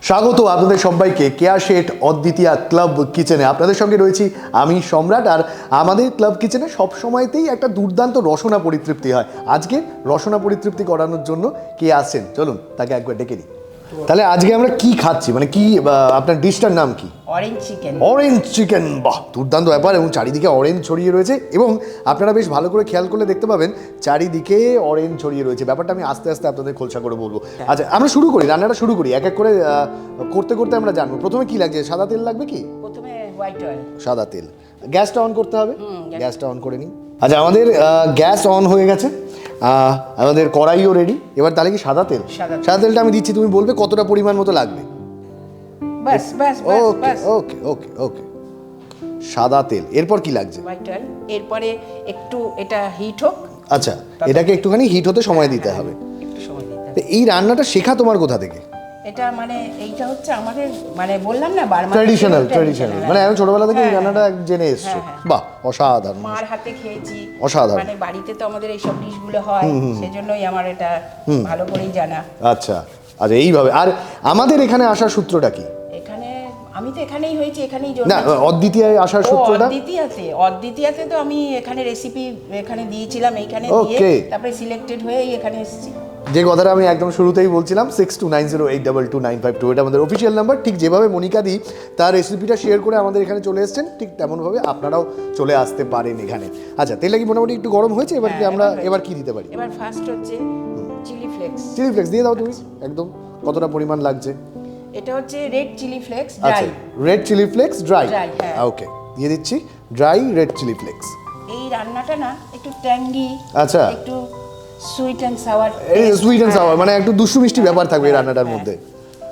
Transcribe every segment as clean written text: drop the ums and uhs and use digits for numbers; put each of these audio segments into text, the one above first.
স্বাগত আপনাদের সবাইকে কেয়া শেঠ অদ্বিতীয়া ক্লাব কিচেনে। আপনাদের সঙ্গে রয়েছি আমি সম্রাট। আর আমাদের ক্লাব কিচেনে সবসময়তেই একটা দুর্দান্ত রসনা পরিতৃপ্তি হয়। আজকে রসনা পরিতৃপ্তি করানোর জন্য কে আসছেন, চলুন তাকে একবার ডেকে নিই। তাহলে আজকে আমরা কি খাচ্ছি, মানে কি আপনার ডিশটার নাম কি? Orange chicken. অরেঞ্জ চিকেন, বাহ দুর্দান্ত ব্যাপার। এবং চারিদিকে অরেঞ্জ ছড়িয়ে রয়েছে এবং আপনারা বেশ ভালো করে খেয়াল করলে দেখতে পাবেন চারিদিকে অরেঞ্জ ছড়িয়ে রয়েছে। ব্যাপারটা আমি আস্তে আস্তে আপনাদের খোলসা করে বলবো। আচ্ছা আমরা শুরু করি, রান্নাটা শুরু করি এক এক করে করতে করতে আমরা জানবো। প্রথমে কি লাগছে? সাদা তেল লাগবে কি? প্রথমে হোয়াইট অয়েল, সাদা তেল। গ্যাসটা অন করতে হবে, গ্যাসটা অন করে নিই। আচ্ছা আমাদের গ্যাস অন হয়ে গেছে, আমাদের কড়াইও রেডি। এবার তাহলে কি সাদা তেল? সাদা তেলটা আমি দিচ্ছি, তুমি বলবে কতটা পরিমাণ মতো লাগবে। বাস বাস ওকে ওকে ওকে ওকে, সাদা তেল। এরপর কি লাগছে? White oil. এরপরে একটু এটা হিট হোক। আচ্ছা, এটাকে একটুখানি হিট হতে সময় দিতে হবে। একটু সময় দিতে হবে। এই রান্নাটা শেখা তোমার কোথা থেকে? এটা মানে এইটা হচ্ছে আমাদের মানে বললাম না বারবার ট্র্যাডিশনাল, মানে আমি ছোটবেলা থেকে এই রান্নাটা জেনে এসছো। বাহ অসাধারণ, মার হাতে খেয়েছি অসাধারণ। মানে বাড়িতে তো আমাদের এইসব ডিশগুলো হয়, সেজন্যই আমার এটা ভালো করেই জানা। আচ্ছা আচ্ছা, এইভাবে। আর আমাদের এখানে আসার সূত্রটা কি? এখানে আমি তো এখানেই হয়েছি, এখানেই না, অদ্বিতীয়ায় আসার সূত্রটা? অদ্বিতীয়াতে তো আমি এখানে রেসিপি এখানে দিয়েছিলাম, এইখানে দিয়ে তারপরে সিলেক্টেড হয়ে এখানে এসেছি। যে কথাটা আমি একদম শুরুতেই বলছিলাম, 6290822952, এটা আমাদের অফিসিয়াল নাম্বার। ঠিক যেভাবে মনিকা দি তার রেসিপিটা শেয়ার করে আমাদের এখানে চলে এসেছেন, ঠিক তেমনভাবে আপনারাও চলে আসতে পারেন এখানে। আচ্ছা, তেলটা কি মোটামুটি একটু গরম হয়েছে? এবার কি আমরা এবার কি দিতে পারি? এবার ফার্স্ট হচ্ছে চিলি ফ্লেক্স। চিলি ফ্লেক্স দিয়ে দাও তুমি একদম। কতটা পরিমাণ লাগছে? এটা হচ্ছে রেড চিলি ফ্লেক্স আচ্ছা, dry. Red chilli flakes dry. হ্যাঁ। ওকে, দিয়ে দিচ্ছি ড্রাই রেড চিলি ফ্লেক্স। এই রান্নাটা না একটু ট্যাঙ্গি, আচ্ছা, একটু সুইট অ্যান্ড সাওয়ার। এই সুইট অ্যান্ড সাওয়ার মানে একটু দুষ্টু মিষ্টি ব্যাপার থাকবে এই রান্নাটার মধ্যে।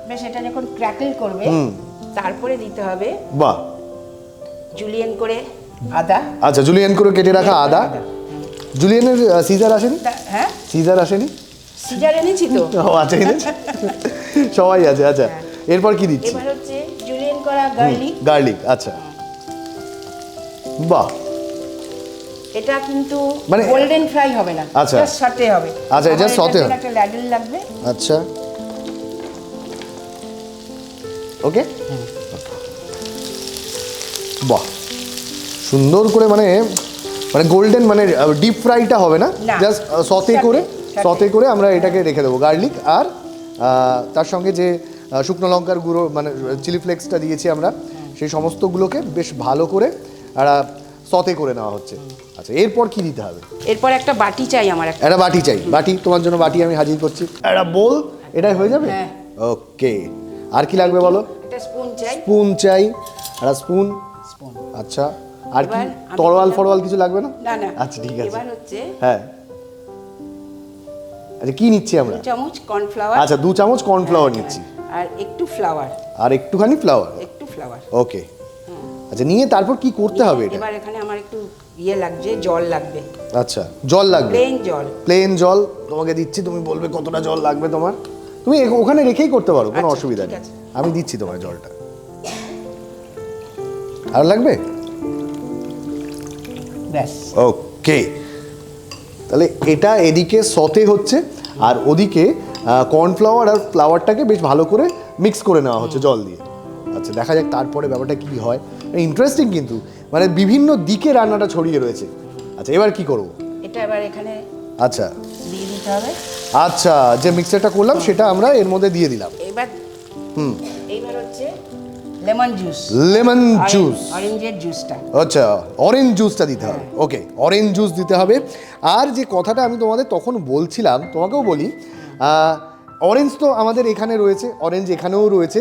বেশ, এটা যখন ক্র্যাকল করবে তারপরে দিতে হবে বাহ জুলিয়েন করে আদা। আচ্ছা, জুলিয়েন করে কেটে রাখা আদা। জুলিয়েনের সিজার আসেনি? হ্যাঁ, সিজার আসেনি? সিজার এনেছি তো। ও আচ্ছা, এনেছি, সবাই আছে। আচ্ছা, এরপর কি দিচ্ছি? এবার হচ্ছে জুলিয়েন করা গার্লিক। গার্লিক, আচ্ছা বাহ। এটা কিন্তু মানে গোল্ডেন ফ্রাই হবে না, আচ্ছা জাস্ট সটে হবে। আচ্ছা, জাস্ট সটে হবে। একটা ল্যাডেল লাগবে। আচ্ছা ওকে, বাহ সুন্দর করে, মানে মানে গোল্ডেন, মানে ডিপ ফ্রাইটা হবে না, জাস্ট সতে করে আমরা এটাকে রেখে দেবো। গার্লিক আর তার সঙ্গে যে শুকনো লঙ্কার গুঁড়ো মানে চিলি ফ্লেক্সটা দিয়েছি আমরা, সেই সমস্তগুলোকে বেশ ভালো করে সতে করে নেওয়া হচ্ছে। আচ্ছা, এরপর কি দিতে হবে? এরপর একটা বাটি চাই আমার। একটা বাটি চাই। বাটি, তোমার জন্য বাটি আমি হাজির করছি। একটা বোল, এটাই হয়ে যাবে? ওকে, আর কি লাগবে বলো? একটা স্পুন চাই। স্পুন চাই, একটা স্পুন। আচ্ছা, আর কি তরোয়াল ফরওয়াল কিছু লাগবে না? না। আচ্ছা ঠিক আছে। এবার হচ্ছে হ্যাঁ, আচ্ছা কি নিচ্ছি আমরা? 2 চামচ কর্নফ্লাওয়ার। আচ্ছা, 2 চামচ কর্নফ্লাওয়ার নিচ্ছি। আর একটু ফ্লাওয়ার। আর একটুখানি ফ্লাওয়ার। ওকে, আচ্ছা নিয়ে তারপর কি করতে হবে এটা? এবার এখানে আমার একটু লাগছে, জল লাগবে। আচ্ছা, জল লাগবে? প্লেন জল তোমাকে দিচ্ছি, তুমি বলবে কতটা জল লাগবে তোমার। তুমি ওখানে রেখেই করতে পারো, কোনো অসুবিধা নেই। আমি দিচ্ছি তোমার জলটা। আর লাগবে? ব্যাস। ওকে, তাহলে এটা এদিকে সতে হচ্ছে আর ওদিকে কর্নফ্লাওয়ার আর ফ্লাওয়ারটাকে বেশ ভালো করে মিক্স করে নেওয়া হচ্ছে জল দিয়ে। আচ্ছা, দেখা যাক তারপরে ব্যাপারটা কি হয়। ইন্টারেস্টিং কিন্তু, মানে বিভিন্ন দিকে রান্নাটা ছড়িয়ে রয়েছে। আচ্ছা, এবার কি করব? এটা এবার এখানে আচ্ছা দিয়ে দিতে হবে। আচ্ছা, যে মিক্সচারটা করলাম সেটা আমরা এর মধ্যে দিয়ে দিলাম। এইবার হচ্ছে লেমন জুস। অরেঞ্জের জুসটা। আচ্ছা, অরেঞ্জ জুসটা দিতে হবে। ওকে, অরেঞ্জ জুস দিতে হবে। আর যে কথাটা আমি তোমাদের তখন বলছিলাম, তোমাকেও বলি, অরেঞ্জ তো আমাদের এখানে রয়েছে, অরেঞ্জ এখানেও রয়েছে,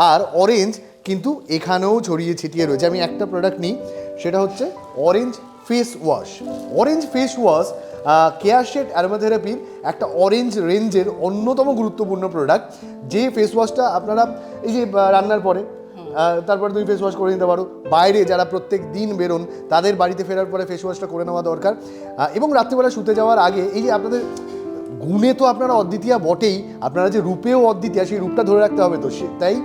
আর অরেঞ্জ কিন্তু এখানেও ছড়িয়ে ছিটিয়ে রয়েছে। আমি একটা প্রোডাক্ট নিই, সেটা হচ্ছে orange face wash. Orange face wash Keya Seth অ্যারোমাথেরাপির একটা অরেঞ্জ রেঞ্জের অন্যতম গুরুত্বপূর্ণ প্রোডাক্ট। যে ফেস ওয়াশটা আপনারা এই যে রান্নার পরে তারপরে তুমি ফেস ওয়াশ করে নিতে পারো। বাইরে যারা প্রত্যেক দিন বেরোন তাদের বাড়িতে ফেরার পরে ফেস ওয়াশটা করে নেওয়া দরকার। এবং রাত্রিবেলা শুতে যাওয়ার আগে এই যে আপনাদের গুণে তো আপনারা অদ্বিতীয়া বটেই, আপনারা যে রূপেও অদ্বিতীয়া সেই রূপটা ধরে রাখতে হবে তো তাই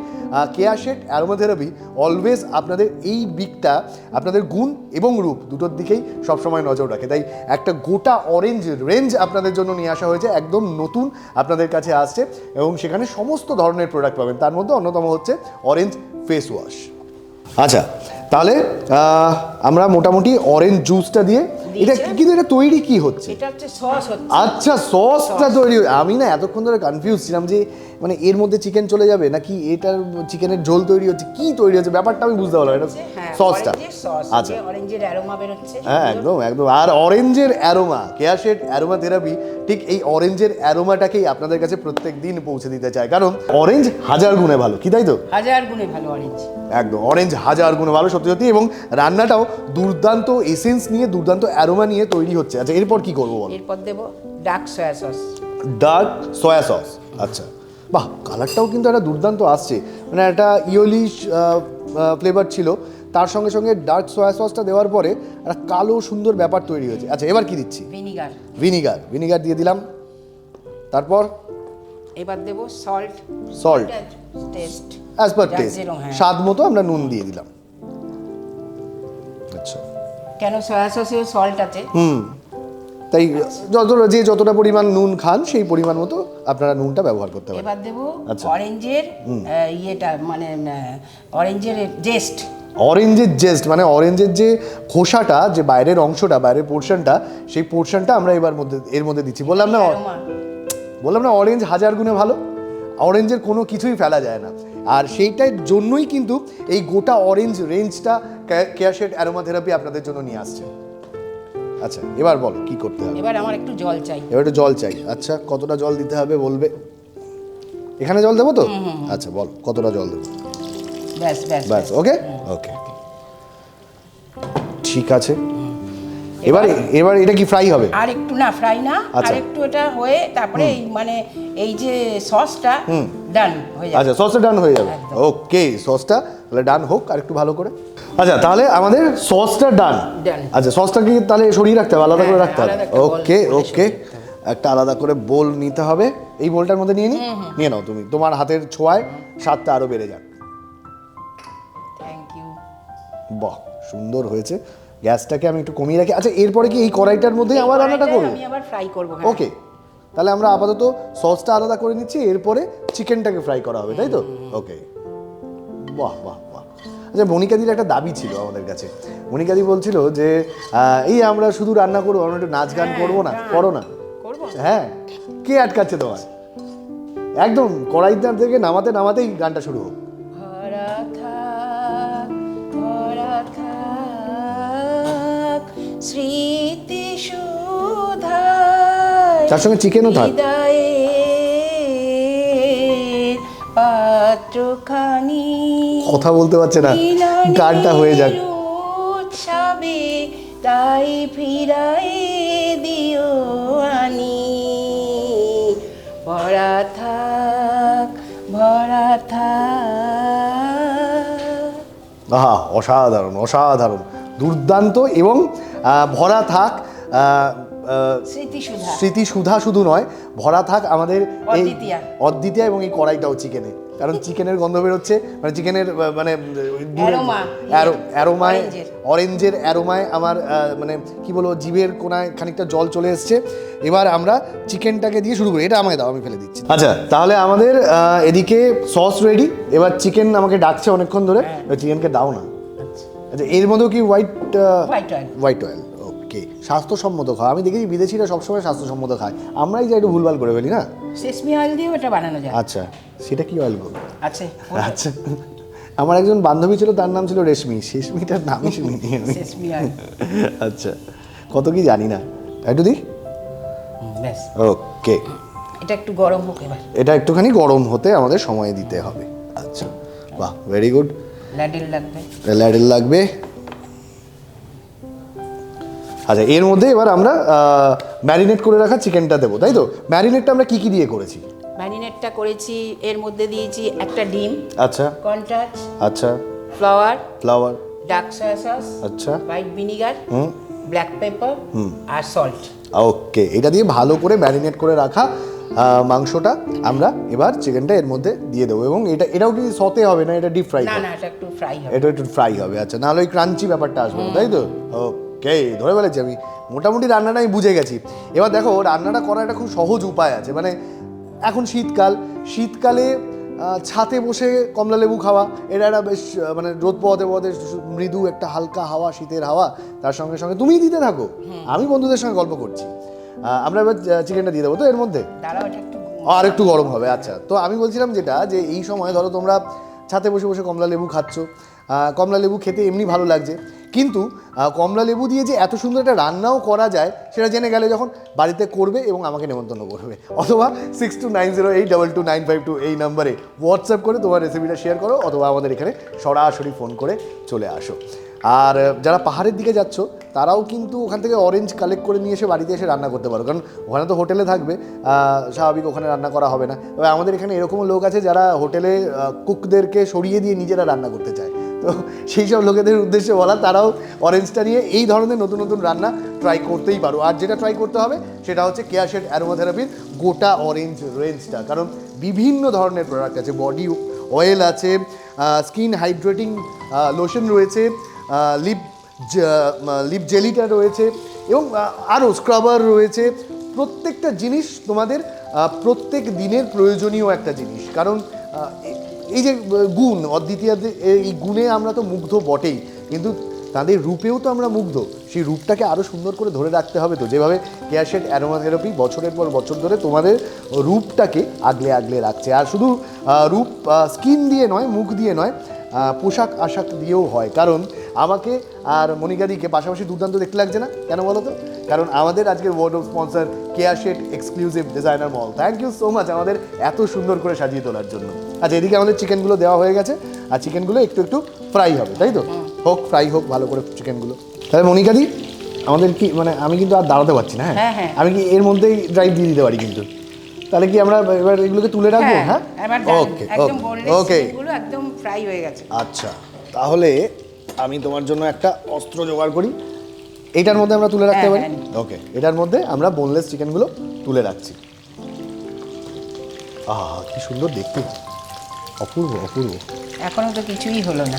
কেয়া শেঠ অ্যারোমাথেরাপি অলওয়েজ আপনাদের এই দিকটা, আপনাদের গুণ এবং রূপ দুটোর দিকেই সবসময় নজর রাখে। তাই একটা গোটা অরেঞ্জ রেঞ্জ আপনাদের জন্য নিয়ে আসা হয়েছে, একদম নতুন আপনাদের কাছে আসছে এবং সেখানে সমস্ত ধরনের প্রোডাক্ট পাবেন। তার মধ্যে অন্যতম হচ্ছে অরেঞ্জ ফেস ওয়াশ। আচ্ছা, তাহলে আমরা মোটামুটি অরেঞ্জ জুসটা দিয়ে, এটা কিন্তু এটা তৈরি কি হচ্ছে? এটা হচ্ছে সস হচ্ছে। আচ্ছা, সসটা তৈরি। আমি না এতক্ষণ ধরে কনফিউজ ছিলাম যে মানে এর মধ্যে চিকেন চলে যাবে নাকি এটার চিকেনের ঝোল তৈরি হচ্ছে, কি তৈরি হচ্ছে ব্যাপারটা আমি বুঝতে পারলাম। এটা সসটা, আচ্ছা, অরেঞ্জের অ্যারোমা বের হচ্ছে। হ্যাঁ, একদম একদম। আর অরেঞ্জের অ্যারোমা, কেয়া শেঠ অ্যারোমা থেরাপি ঠিক এই অরেঞ্জের অ্যারোমাটাকেই আপনাদের কাছে প্রত্যেক দিন পৌঁছে দিতে চায়, কারণ অরেঞ্জ হাজার গুণে ভালো, কি তাই তো? হাজার গুণে ভালো অরেঞ্জ, একদম অরেঞ্জ হাজার গুণে ভালো, সত্যি সত্যি। এবং রান্নাটাও দুর্দান্ত এসেন্স নিয়ে, দুর্দান্ত অ্যারোমা নিয়ে তৈরি হচ্ছে। আচ্ছা, এরপর কি করবো বলো? এরপর দেবো dark soya sauce. Dark soya sauce, আচ্ছা। বাহ, কালারটাও কিন্তু একটা দুর্দান্ত আসছে, মানে একটা ইয়োলিশ ফ্লেভার ছিল, তার সঙ্গে সঙ্গে ডার্ক সয়া সসটা দেওয়ার পরে একটা কালো সুন্দর ব্যাপার তৈরি হয়েছে। আচ্ছা, এবার কি দিচ্ছি? ভিনিগার। ভিনিগার, ভিনিগার দিয়ে দিলাম। তারপর এবার দেবো salt. Salt test as per test, স্বাদ মতো আমরা নুন দিয়ে দিলাম। আচ্ছা, কেন সয়া সসেও সল্ট আছে, তাই যতটা পরিমাণ নুন খান সেই পরিমাণ মতো আপনারা নুনটা ব্যবহার করতে পারেন। এবার দেবো অরেঞ্জের ইয়েটা, মানে অরেঞ্জের জেস্ট। অরেঞ্জের জেস্ট মানে অরেঞ্জের যে খোসাটা, যে বাইরের অংশটা, বাইরের পোর্শনটা, সেই পোর্শনটা আমরা এর মধ্যে দিচ্ছি। বললাম না অরেঞ্জ হাজার গুণে ভালো, অরেঞ্জের কোনো কিছুই ফেলা যায় না। আর সেইটার জন্যই কিন্তু এই গোটা অরেঞ্জ রেঞ্জটা কেয়া শেঠ অ্যারোমা থেরাপি আপনাদের জন্য নিয়ে আসছে। আচ্ছা, এবার বলো কি করতে হবে? এবার আমার একটু জল চাই। এবার একটু জল চাই। আচ্ছা, কতটা জল দিতে হবে বলবে? এখানে জল দেবো তো? আচ্ছা, বল কতটা জল দেবো? ব্যাস ব্যাস ব্যাস, ওকে ওকে, ঠিক আছে। এবার এটা কি ফ্রাই হবে? আর একটু না, ফ্রাই না, আর একটু এটা হয়ে তারপরে মানে এই যে সসটা ডান হয়ে যাবে। আচ্ছা, সসটা ডান হয়ে যাবে, ওকে। সসটা তাহলে ডান হোক আর একটু ভালো করে। আচ্ছা, তাহলে আমাদের সসটা ডান। আচ্ছা, সসটা কি তাহলে সরিয়ে রাখতে হবে, আলাদা করে রাখতে হবে? ওকে ওকে, একটা আলাদা করে বোল নিতে হবে। এই বোলটার মধ্যে নিয়ে নাও তুমি, তোমার হাতের ছোঁয়ায় স্বাদটা আরো বেড়ে যাক। Thank you. বাহ, সুন্দর হয়েছে। গ্যাসটাকে আমি একটু কমিয়ে রাখি। আচ্ছা, এরপরে কি এই কড়াইটার মধ্যেই আবার রান্নাটা করব? আমি আবার ফ্রাই করব। ওকে, তাহলে আমরা আপাতত সসটা আলাদা করে নিচ্ছি, এরপরে চিকেনটাকে ফ্রাই করা হবে, তাই তো? ওকে, বাহ বাহ বাহ। আচ্ছা, মনিকাদির একটা দাবি ছিল আমাদের কাছে। মনিকাদি বলছিল যে এই আমরা শুধু রান্না করবো, আমরা একটু নাচ গান করবো না? করো না? হ্যাঁ, কে আটকাচ্ছে তোমার? একদম কড়াইটা থেকে নামাতেই গানটা শুরু হোক। স্মৃতি সুধা, তার সঙ্গে চিকেনও থাক। পাত্রখানি কথা বলতে পারছে না, গানটা হয়ে যাক। উৎসবে তাই ফিরাই দিও আনি, ভরা থাক ভরা থাক। আহা, অসাধারণ অসাধারণ, দুর্দান্ত। এবং ভরা থাক স্মৃতিসুধা, শুধু নয়, ভরা থাক আমাদের অদ্বিতীয়া এবং এই কড়াইটাও চিকেনে, কারণ চিকেনের গন্ধ বেরোচ্ছে, মানে চিকেনের মানে অ্যারোমায়, অরেঞ্জের অ্যারোমায় আমার মানে কি বলবো, জিভের কোনায় খানিকটা জল চলে এসছে। এবার আমরা চিকেনটাকে দিয়ে শুরু করি। এটা আমায় দাও, আমি ফেলে দিচ্ছি। আচ্ছা, তাহলে আমাদের এদিকে সস রেডি, এবার চিকেন আমাকে ডাকছে অনেকক্ষণ ধরে, চিকেনকে দাও না। আচ্ছা, এর মধ্যেও কি হোয়াইট অয়েল? ওকে, স্বাস্থ্যসম্মত খাওয়া। আমি দেখেছি বিদেশিরা সবসময় স্বাস্থ্যসম্মত খায়, আমরাই যে একটু ভুলভাল করে ফেলি না। সেসমি অয়েল দিয়েও এটা বানানো যায়। আচ্ছা, সেটা কি অয়েল বল? আচ্ছা আচ্ছা, আমার একজন বান্ধবী ছিল, তার নাম ছিল রেশমি, শেষমিটার নামই শুনিনি আমি। সেসমি অয়েল, আচ্ছা, কত কি জানি না। একটু দিই, ব্যাস। ওকে, এটা একটু গরম হোক এবার। এটা একটুখানি গরম হতে আমাদের সময় দিতে হবে। আচ্ছা, বাহ, ভেরি গুড। ল্যাডেল লাগবে। আচ্ছা, এর মধ্যে এবার আমরা ম্যারিনেট করে রাখা চিকেনটা দেবো, তাই তো? ম্যারিনেটটা আমরা কি দিয়ে করেছি? ম্যারিনেটটা করেছি, এর মধ্যে দিয়েছি একটা ডিম, আচ্ছা, কর্নটাচ, আচ্ছা, ফ্লাওয়ার, ডার্ক সয়া সস, আচ্ছা, হোয়াইট ভিনিগার, ব্ল্যাক পেপার আর সল্ট। ওকে, এটা দিয়ে ভালো করে ম্যারিনেট করে রাখা মাংসটা আমরা এবার চিকেনটা এর মধ্যে দিয়ে দেবো। এবং এটাও কি সতে হবে না, এটা ডিপ ফ্রাই? না না, এটা একটু ফ্রাই হবে। এটা একটু ফ্রাই হবে, আচ্ছা, নাহলে ওই ক্রাঞ্চি ব্যাপারটা আসবে না, তাই তো? ওকে, ধরে ফেলেছি আমি, মোটামুটি রান্নাটা আমি বুঝে গেছি। এবার দেখো, রান্নাটা করার একটা খুব সহজ উপায় আছে। মানে এখন শীতকালে ছাতে বসে কমলা লেবু খাওয়া, এটা একটা বেশ মানে রোদ পোহাতে পোহাতে মৃদু একটা হালকা হাওয়া, শীতের হাওয়া, তার সঙ্গে সঙ্গে তুমিই দিতে থাকো, আমি বন্ধুদের সঙ্গে গল্প করছি। আমরা এবার চিকেনটা দিয়ে দেবো তো এর মধ্যে, আর একটু গরম হবে। আচ্ছা, তো আমি বলছিলাম যেটা, যে এই সময় ধরো তোমরা ছাতে বসে বসে কমলা লেবু খাচ্ছ, কমলা লেবু খেতে এমনি ভালো লাগছে, কিন্তু কমলা লেবু দিয়ে যে এত সুন্দর একটা রান্নাও করা যায় সেটা জেনে গেলে যখন বাড়িতে করবে এবং আমাকে নেমন্তন্ন করবে, অথবা 6290822952 এই নাম্বারে হোয়াটসঅ্যাপ করে তোমার রেসিপিটা শেয়ার করো, অথবা আমাদের এখানে সরাসরি ফোন করে চলে আসো। আর যারা পাহাড়ের দিকে যাচ্ছ তারাও কিন্তু ওখান থেকে অরেঞ্জ কালেক্ট করে নিয়ে এসে বাড়িতে এসে রান্না করতে পারো, কারণ ওখানে তো হোটেলে থাকবে, স্বাভাবিক ওখানে রান্না করা হবে না। তবে আমাদের এখানে এরকমও লোক আছে যারা হোটেলে কুকদেরকে সরিয়ে দিয়ে নিজেরা রান্না করতে চায়, তো সেই সব লোকেদের উদ্দেশ্যে বলা, তারাও অরেঞ্জটা নিয়ে এই ধরনের নতুন নতুন রান্না ট্রাই করতেই পারো। আর যেটা ট্রাই করতে হবে সেটা হচ্ছে কেয়া শেঠ অ্যারোমাথেরাপির গোটা অরেঞ্জ রেঞ্জটা, কারণ বিভিন্ন ধরনের প্রোডাক্ট আছে, বডি অয়েল আছে, স্কিন হাইড্রেটিং লোশন রয়েছে, লিপ জেলিটা রয়েছে, এবং আরও স্ক্রাবার রয়েছে। প্রত্যেকটা জিনিস তোমাদের প্রত্যেক দিনের প্রয়োজনীয় একটা জিনিস, কারণ এই যে গুণ, অদ্বিতীয়াদের এই গুণে আমরা তো মুগ্ধ বটেই, কিন্তু তাদের রূপেও তো আমরা মুগ্ধ। সেই রূপটাকে আরও সুন্দর করে ধরে রাখতে হবে, তো যেভাবে কেয়া শেঠ অ্যারোমাথেরাপি বছরের পর বছর ধরে তোমাদের রূপটাকে আগলে আগলে রাখছে। আর শুধু রূপ স্কিন দিয়ে নয়, মুখ দিয়ে নয়, পোশাক আশাক দিয়েও হয়। কারণ আমাকে আর মনিকাদিকে পাশাপাশি দুর্দান্ত দেখতে লাগছে না, কেন বলো তো? কারণ আমাদের আজকের word of sponsor Keya Seth exclusive designer mall. Thank you so much আমাদের এত সুন্দর করে সাজিয়ে তোলার জন্য। আচ্ছা, এদিকে আমাদের চিকেনগুলো দেওয়া হয়ে গেছে, আর চিকেনগুলো একটু একটু ফ্রাই হবে, তাই তো? হোক, ফ্রাই হোক ভালো করে চিকেনগুলো। তাহলে মনিকাদি, আমাদের কি মানে, আমি কিন্তু আর দাঁড়াতে পারছি না, হ্যাঁ, আমি কি এর মধ্যেই ড্রাইভ দিয়ে দিতে পারি কিন্তু? তাহলে কি আমরা এবার এগুলোকে তুলে রাখবো? হ্যাঁ, ওকে ওকে, একদম ফ্রাই হয়ে গেছে। আচ্ছা, তাহলে আমি তোমার জন্য একটা অস্ত্র জোগাড় করি, এটার মধ্যে আমরা তুলে রাখতে পারি। ওকে, এটার মধ্যে আমরা বোনলেস চিকেনগুলো তুলে রাখছি। আহা, কি সুন্দর দেখতে, অপূর্ব অপূর্ব। এখনো তো কিছুই হলো না,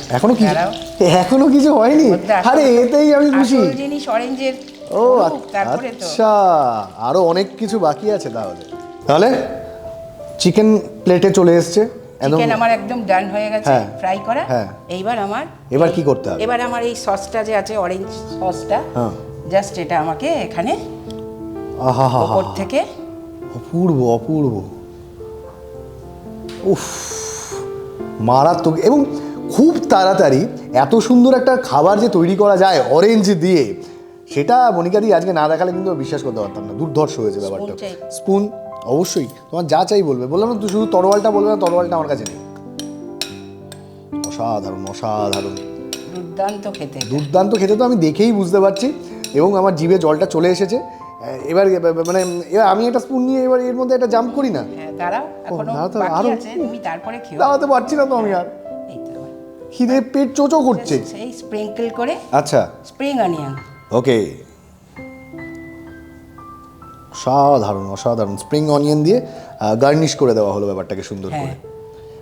এখনো কিছু হয়নি। আরে এতেই আমি খুশি। জিনিস অরেঞ্জের, ও আচ্ছা, আরো অনেক কিছু বাকি আছে। তাহলে চিকেন প্লেটে চলে এসছে, চিকেন আমার একদম ডান হয়ে গেছে ফ্রাই করা। এবার কি করতে হবে? এবার আমার এই সসটা যে আছে, অরেঞ্জ সসটা, জাস্ট এটা আমাকে এখানে উপর থেকে, অপূর্ব অপূর্ব, উফ, মারাত্মক। এবং খুব তাড়াতাড়ি এত সুন্দর একটা খাবার যে তৈরি করা যায় অরেঞ্জ দিয়ে, সেটা মনিকাদি আজকে না দেখালে কিন্তু বিশ্বাস করতে পারতাম না। দুর্ধর্ষ হয়েছে ব্যাপারটা। স্পুন অবশ্যই, তোমার যা চাই বলবে। বললাম না, তুই শুধু তরোয়ালটা বলবে না, তরোয়ালটা আমার কাছে নেই। অসাধারণ অসাধারণ, দুর্দান্ত খেতে তো আমি দেখেই বুঝতে পারছি, এবং আমার জিভে জলটা চলে এসেছে। এবার মানে আমি একটা স্পুন নিয়ে এবার এর মধ্যে একটা জাম্প করি না, দাঁড়াতে পারছি না তো আমি, আর খিদে পেট চোচো করছে। সেই স্প্রিংকল করে, আচ্ছা, স্প্রিং অনিয়ন, ওকে, অসাধারণ অসাধারণ। স্প্রিং অনিয়ন দিয়ে গার্নিশ করে দেওয়া হলো ব্যাপারটাকে সুন্দর করে।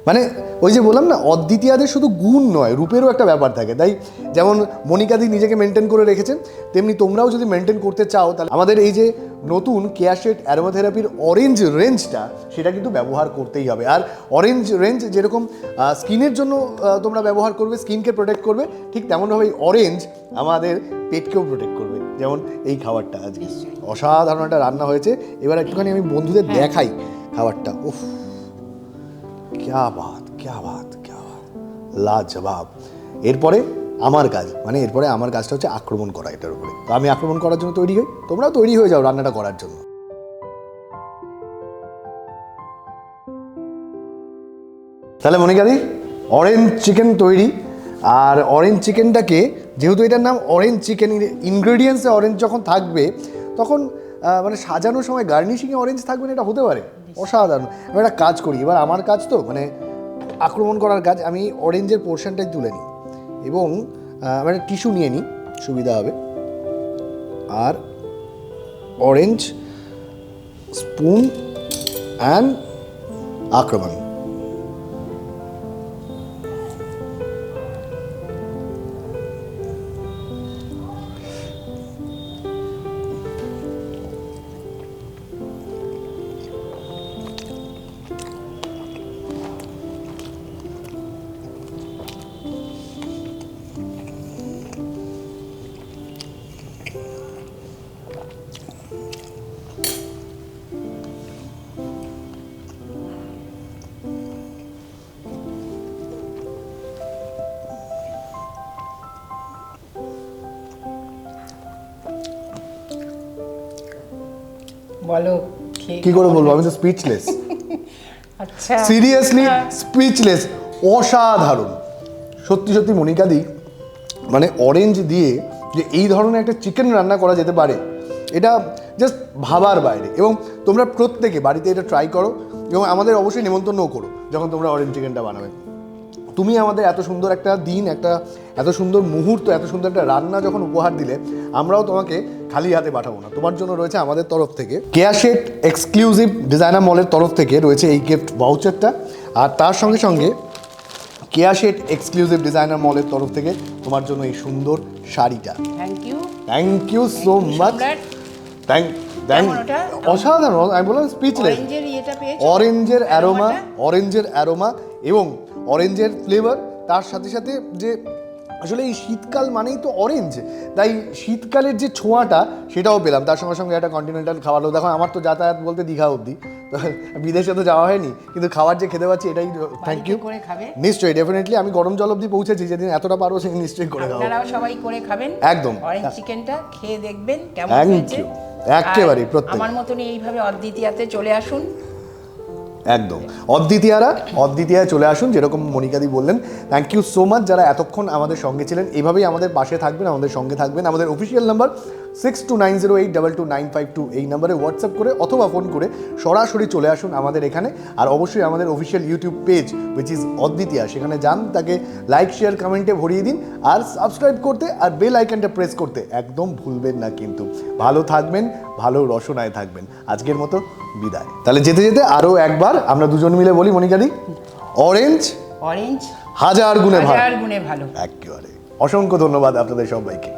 মানে ওই যে বললাম না, অদ্বিতীয়াদের শুধু গুণ নয়, রূপেরও একটা ব্যাপার থাকে। তাই যেমন মনিকাদি নিজেকে মেনটেন করে রেখেছেন, তেমনি তোমরাও যদি মেনটেন করতে চাও, তাহলে আমাদের এই যে নতুন কেয়া শেঠ অ্যারোমাথেরাপির অরেঞ্জ রেঞ্জটা, সেটা কিন্তু ব্যবহার করতেই হবে। আর অরেঞ্জ রেঞ্জ যেরকম স্কিনের জন্য তোমরা ব্যবহার করবে, স্কিনকে প্রোটেক্ট করবে, ঠিক তেমনভাবে অরেঞ্জ আমাদের পেটকেও প্রোটেক্ট করবে। যেমন এই খাবারটা আজকে অসাধারণ একটা রান্না হয়েছে। এবার একটুখানি আমি বন্ধুদের দেখাই খাবারটা। উফ, ক্যা বাত ক্যা বাত ক্যা বাত, লাজবাব। এরপরে আমার কাজ, মানে এরপরে আমার কাজটা হচ্ছে আক্রমণ করা এটার উপরে। তো আমি আক্রমণ করার জন্য তৈরি হই, তোমরাও তৈরি হয়ে যাও রান্নাটা করার জন্য। তাহলে মনিকাদি, অরেঞ্জ চিকেন তৈরি। আর অরেঞ্জ চিকেনটাকে, যেহেতু এটার নাম অরেঞ্জ চিকেন, ইনগ্রেডিয়েন্টসে অরেঞ্জ যখন থাকবে, তখন মানে সাজানোর সময় গার্নিশিংয়ে অরেঞ্জ থাকবে না, এটা হতে পারে? অসাধারণ। আমি একটা কাজ করি, এবার আমার কাজ তো মানে আক্রমণ করার কাজ, আমি অরেঞ্জের পোর্শনটাই তুলে নিই এবং আমি একটা টিস্যু নিয়ে নিই, সুবিধা হবে। আর অরেঞ্জ স্পুন অ্যান্ড আক্রমণ। বলো কি করে বলবো, আমি তো স্পিচলেস। আচ্ছা সিরিয়াসলি স্পিচলেস, অসাধারণ। সত্যি সত্যি মনিকাদি, মানে অরেঞ্জ দিয়ে যে এই ধরনের একটা চিকেন রান্না করা যেতে পারে, এটা জাস্ট ভাবার বাইরে। এবং তোমরা প্রত্যেকে বাড়িতে এটা ট্রাই করো এবং আমাদের অবশ্যই নেমন্তন্নও করো যখন তোমরা অরেঞ্জ চিকেনটা বানাবে। তুমি আমাদের এত সুন্দর একটা দিন, একটা এত সুন্দর মুহূর্ত, এত সুন্দর একটা রান্না যখন উপহার দিলে, আমরাও তোমাকে খালি হাতে পাঠাবো না। তোমার জন্য রয়েছে আমাদের তরফ থেকে কেয়া শেঠ এক্সক্লুসিভ ডিজাইনার মলের তরফ থেকে রয়েছে এই গিফট ভাউচারটা, আর তার সঙ্গে সঙ্গে কেয়া শেঠ এক্সক্লুসিভ ডিজাইনার মলের তরফ থেকে তোমার জন্য এই সুন্দর শাড়িটা। Thank you so much. অসাধারণ, আমি বললাম স্পিচলেস। অরেঞ্জের অ্যারোমা এবং অরেঞ্জের ফ্লেভার, তার সাথে সাথে যে আসলে এই শীতকাল মানেই তো অরেঞ্জ, তাই শীতকালের যে ছোঁয়াটা সেটাও পেলাম। তার সঙ্গে সঙ্গে একটা কন্টিনেন্টাল খাওয়ালো। দেখো আমার তো যাতায়াত বলতে দীঘা অবধি, তো বিদেশে তো যাওয়া হয়নি, কিন্তু খাবার যে খেতে পাচ্ছি এটাই থ্যাংক ইউ। নিশ্চয়ই, ডেফিনেটলি আমি গরম জল অবধি পৌঁছেছি, যেদিন এতটা পারবো সেদিন নিশ্চয়ই করে খাবো। আপনারাও সবাই করে খাবেন একদম। অরেঞ্জ চিকেনটা খেয়ে দেখবেন কেমন হয়েছে। একেবারেই প্রত্যেক আমার মতনই এইভাবে অদ্বিতীয়াতে চলে আসুন। একদম, অদ্বিতীয়ায় চলে আসুন, যেরকম মনিকাদি বললেন। থ্যাংক ইউ সো মাচ যারা এতক্ষণ আমাদের সঙ্গে ছিলেন। এভাবেই আমাদের পাশে থাকবেন, আমাদের সঙ্গে থাকবেন। আমাদের অফিসিয়াল নাম্বার 6290822952, এই নাম্বারে হোয়াটসঅ্যাপ করে অথবা ফোন করে সরাসরি চলে আসুন আমাদের এখানে। আর অবশ্যই আমাদের official YouTube page which is অদ্বিতীয়া, সেখানে যান, তাকে লাইক শেয়ার কমেন্টে ভরিয়ে দিন, আর সাবস্ক্রাইব করতে আর বেল আইকনটা প্রেস করতে একদম ভুলবেন না কিন্তু। ভালো থাকবেন, ভালো রসনায় থাকবেন। আজকের মতো বিদায়। তাহলে যেতে যেতে আরও একবার আমরা দুজন মিলে বলি মনিকাদি, অরেঞ্জ অরেঞ্জ হাজার গুণে ভালো। ভালো। একেবারে অসংখ্য ধন্যবাদ আপনাদের সবাইকে।